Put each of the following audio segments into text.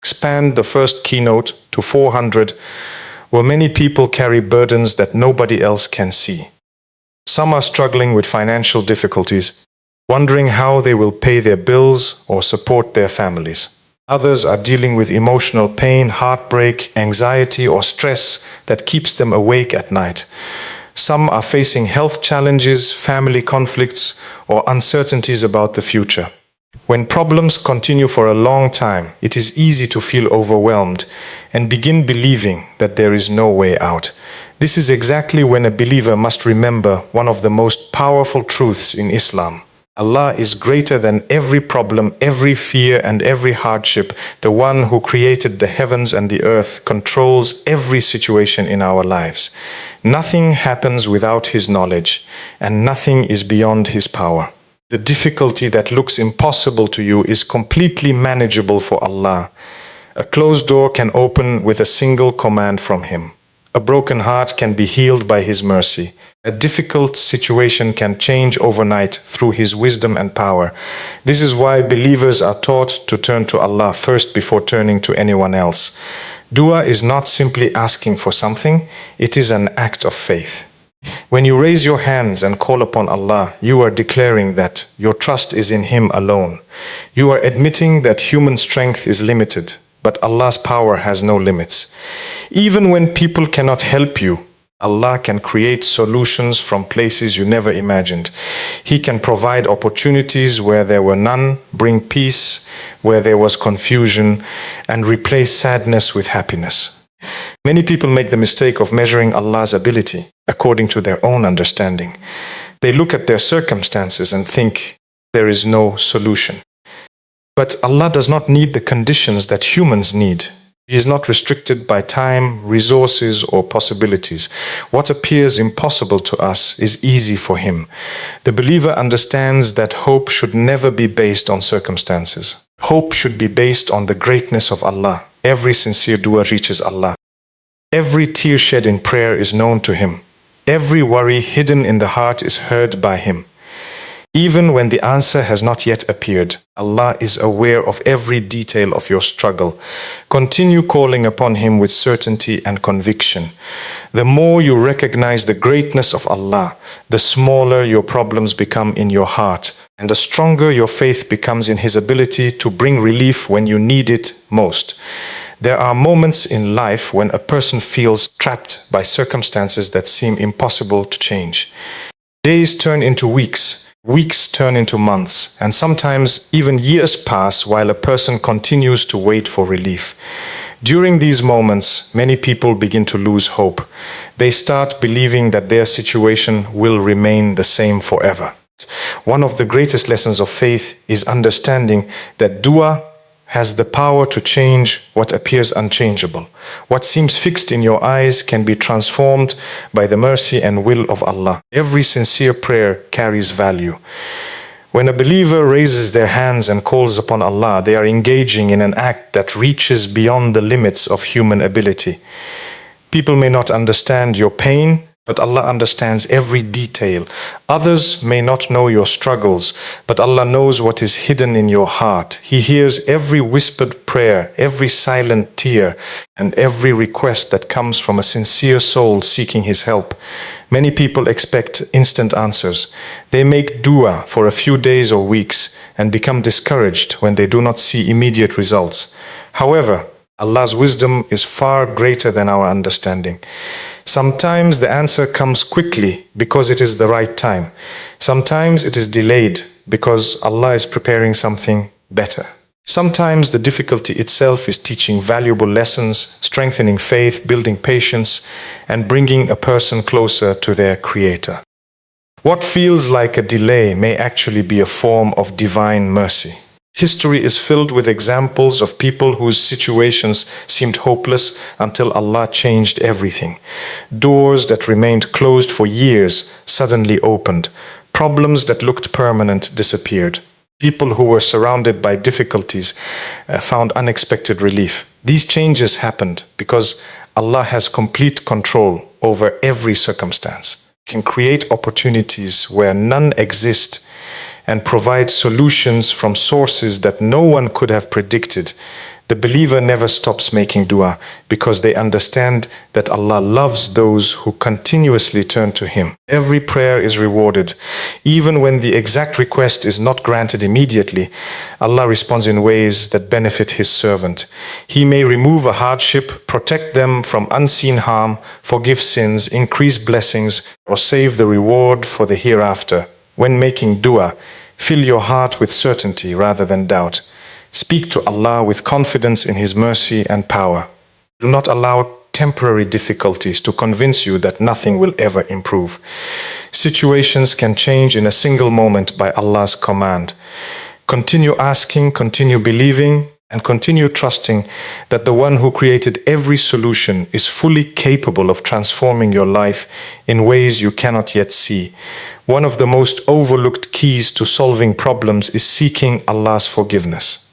Expand the first keynote to 400, where many people carry burdens that nobody else can see. Some are struggling with financial difficulties, wondering how they will pay their bills or support their families. Others are dealing with emotional pain, heartbreak, anxiety, or stress that keeps them awake at night. Some are facing health challenges, family conflicts, or uncertainties about the future. When problems continue for a long time, it is easy to feel overwhelmed and begin believing that there is no way out. This is exactly when a believer must remember one of the most powerful truths in Islam. Allah is greater than every problem, every fear, and every hardship. The one who created the heavens and the earth controls every situation in our lives. Nothing happens without His knowledge, and nothing is beyond His power. The difficulty that looks impossible to you is completely manageable for Allah. A closed door can open with a single command from Him. A broken heart can be healed by His mercy. A difficult situation can change overnight through His wisdom and power. This is why believers are taught to turn to Allah first before turning to anyone else. Dua is not simply asking for something, it is an act of faith. When you raise your hands and call upon Allah, you are declaring that your trust is in Him alone. You are admitting that human strength is limited, but Allah's power has no limits. Even when people cannot help you, Allah can create solutions from places you never imagined. He can provide opportunities where there were none, bring peace where there was confusion, and replace sadness with happiness. Many people make the mistake of measuring Allah's ability according to their own understanding. They look at their circumstances and think there is no solution. But Allah does not need the conditions that humans need. He is not restricted by time, resources, or possibilities. What appears impossible to us is easy for Him. The believer understands that hope should never be based on circumstances. Hope should be based on the greatness of Allah. Every sincere dua reaches Allah. Every tear shed in prayer is known to Him. Every worry hidden in the heart is heard by Him. Even when the answer has not yet appeared, Allah is aware of every detail of your struggle. Continue calling upon Him with certainty and conviction. The more you recognize the greatness of Allah, the smaller your problems become in your heart, and the stronger your faith becomes in His ability to bring relief when you need it most. There are moments in life when a person feels trapped by circumstances that seem impossible to change. Days turn into weeks, weeks turn into months, and sometimes even years pass while a person continues to wait for relief. During these moments, many people begin to lose hope. They start believing that their situation will remain the same forever. One of the greatest lessons of faith is understanding that dua has the power to change what appears unchangeable. What seems fixed in your eyes can be transformed by the mercy and will of Allah. Every sincere prayer carries value. When a believer raises their hands and calls upon Allah, they are engaging in an act that reaches beyond the limits of human ability. People may not understand your pain, but Allah understands every detail. Others may not know your struggles, but Allah knows what is hidden in your heart. He hears every whispered prayer, every silent tear, and every request that comes from a sincere soul seeking His help. Many people expect instant answers. They make dua for a few days or weeks and become discouraged when they do not see immediate results. However, Allah's wisdom is far greater than our understanding. Sometimes the answer comes quickly because it is the right time. Sometimes it is delayed because Allah is preparing something better. Sometimes the difficulty itself is teaching valuable lessons, strengthening faith, building patience, and bringing a person closer to their Creator. What feels like a delay may actually be a form of divine mercy. History is filled with examples of people whose situations seemed hopeless until Allah changed everything. Doors that remained closed for years suddenly opened. Problems that looked permanent disappeared. People who were surrounded by difficulties found unexpected relief. These changes happened because Allah has complete control over every circumstance. He can create opportunities where none exist and provide solutions from sources that no one could have predicted. The believer never stops making dua because they understand that Allah loves those who continuously turn to Him. Every prayer is rewarded. Even when the exact request is not granted immediately, Allah responds in ways that benefit His servant. He may remove a hardship, protect them from unseen harm, forgive sins, increase blessings, or save the reward for the hereafter. When making dua, fill your heart with certainty rather than doubt. Speak to Allah with confidence in His mercy and power. Do not allow temporary difficulties to convince you that nothing will ever improve. Situations can change in a single moment by Allah's command. Continue asking, continue believing, and continue trusting that the one who created every solution is fully capable of transforming your life in ways you cannot yet see. One of the most overlooked keys to solving problems is seeking Allah's forgiveness.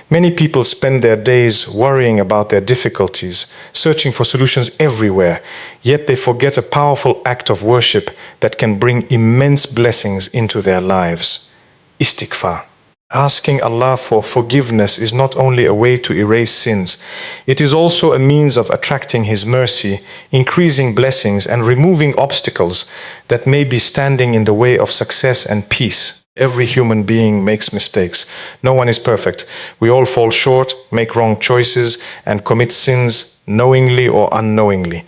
Many people spend their days worrying about their difficulties, searching for solutions everywhere, yet they forget a powerful act of worship that can bring immense blessings into their lives. Istighfar. Asking Allah for forgiveness is not only a way to erase sins, it is also a means of attracting His mercy, increasing blessings, and removing obstacles that may be standing in the way of success and peace. Every human being makes mistakes. No one is perfect. We all fall short, make wrong choices, and commit sins knowingly or unknowingly.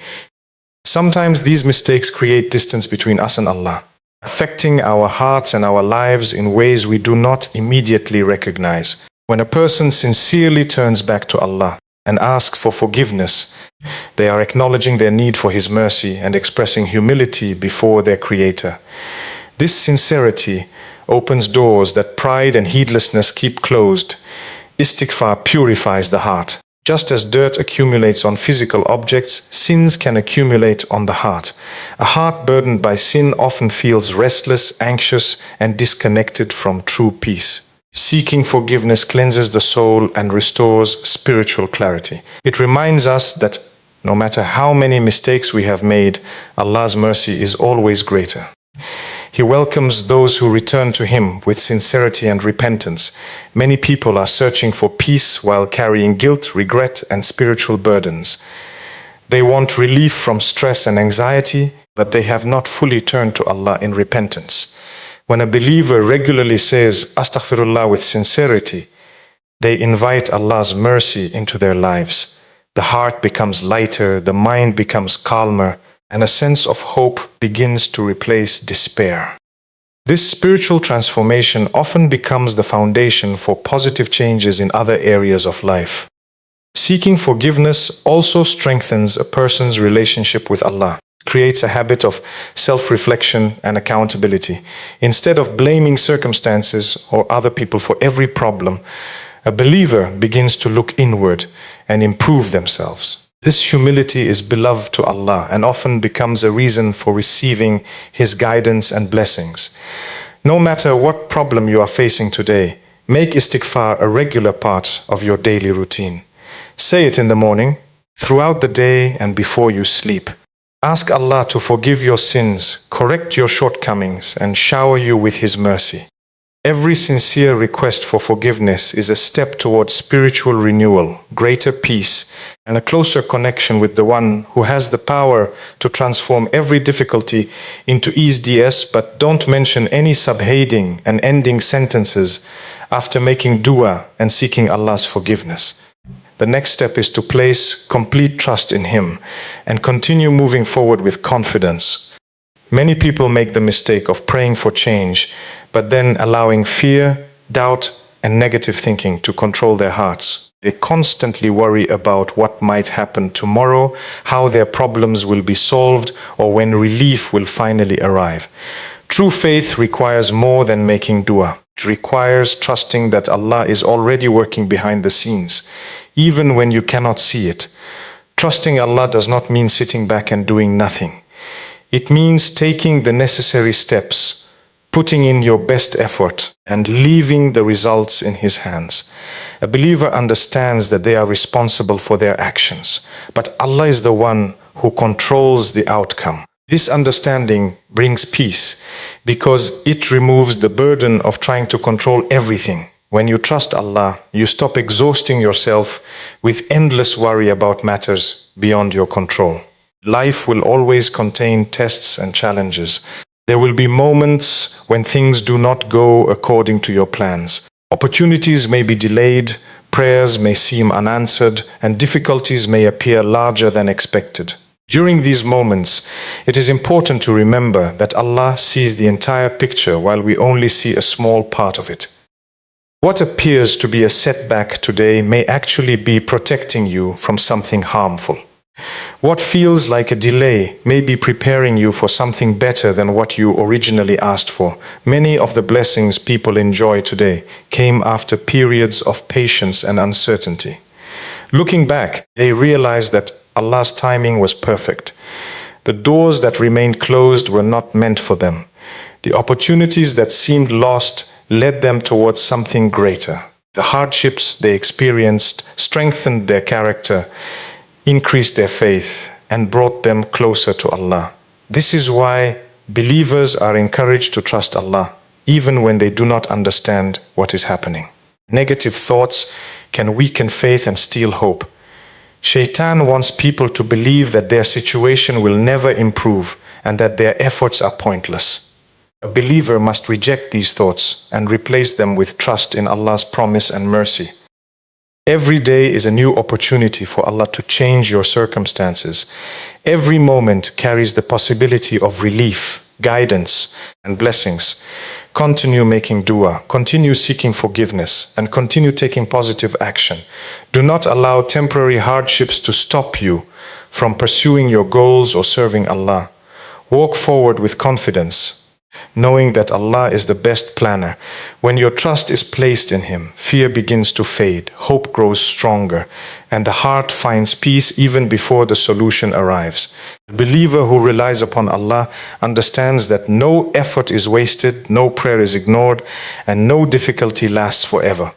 Sometimes these mistakes create distance between us and Allah, affecting our hearts and our lives in ways we do not immediately recognize. When a person sincerely turns back to Allah and asks for forgiveness, they are acknowledging their need for His mercy and expressing humility before their Creator. This sincerity opens doors that pride and heedlessness keep closed. Istighfar purifies the heart. Just as dirt accumulates on physical objects, sins can accumulate on the heart. A heart burdened by sin often feels restless, anxious, and disconnected from true peace. Seeking forgiveness cleanses the soul and restores spiritual clarity. It reminds us that no matter how many mistakes we have made, Allah's mercy is always greater. He welcomes those who return to Him with sincerity and repentance. Many people are searching for peace while carrying guilt, regret, and spiritual burdens. They want relief from stress and anxiety, but they have not fully turned to Allah in repentance. When a believer regularly says Astaghfirullah with sincerity, they invite Allah's mercy into their lives. The heart becomes lighter, the mind becomes calmer, and a sense of hope begins to replace despair. This spiritual transformation often becomes the foundation for positive changes in other areas of life. Seeking forgiveness also strengthens a person's relationship with Allah, creates a habit of self-reflection and accountability. Instead of blaming circumstances or other people for every problem, a believer begins to look inward and improve themselves. This humility is beloved to Allah and often becomes a reason for receiving His guidance and blessings. No matter what problem you are facing today, make istighfar a regular part of your daily routine. Say it in the morning, throughout the day, and before you sleep. Ask Allah to forgive your sins, correct your shortcomings, and shower you with His mercy. Every sincere request for forgiveness is a step towards spiritual renewal, greater peace, and a closer connection with the one who has the power to transform every difficulty into ease. But don't mention any subheading and ending sentences after making dua and seeking Allah's forgiveness. The next step is to place complete trust in Him and continue moving forward with confidence. Many people make the mistake of praying for change, but then allowing fear, doubt, and negative thinking to control their hearts. They constantly worry about what might happen tomorrow, how their problems will be solved, or when relief will finally arrive. True faith requires more than making dua. It requires trusting that Allah is already working behind the scenes, even when you cannot see it. Trusting Allah does not mean sitting back and doing nothing. It means taking the necessary steps, putting in your best effort, and leaving the results in His hands. A believer understands that they are responsible for their actions, but Allah is the one who controls the outcome. This understanding brings peace because it removes the burden of trying to control everything. When you trust Allah, you stop exhausting yourself with endless worry about matters beyond your control. Life will always contain tests and challenges. There will be moments when things do not go according to your plans. Opportunities may be delayed, prayers may seem unanswered, and difficulties may appear larger than expected. During these moments, it is important to remember that Allah sees the entire picture while we only see a small part of it. What appears to be a setback today may actually be protecting you from something harmful. What feels like a delay may be preparing you for something better than what you originally asked for. Many of the blessings people enjoy today came after periods of patience and uncertainty. Looking back, they realized that Allah's timing was perfect. The doors that remained closed were not meant for them. The opportunities that seemed lost led them towards something greater. The hardships they experienced strengthened their character, increased their faith, and brought them closer to Allah. This is why believers are encouraged to trust Allah, even when they do not understand what is happening. Negative thoughts can weaken faith and steal hope. Shaitan wants people to believe that their situation will never improve and that their efforts are pointless. A believer must reject these thoughts and replace them with trust in Allah's promise and mercy. Every day is a new opportunity for Allah to change your circumstances. Every moment carries the possibility of relief, guidance, and blessings. Continue making dua, continue seeking forgiveness, and continue taking positive action. Do not allow temporary hardships to stop you from pursuing your goals or serving Allah. Walk forward with confidence, knowing that Allah is the best planner. When your trust is placed in Him, fear begins to fade, hope grows stronger, and the heart finds peace even before the solution arrives. The believer who relies upon Allah understands that no effort is wasted, no prayer is ignored, and no difficulty lasts forever.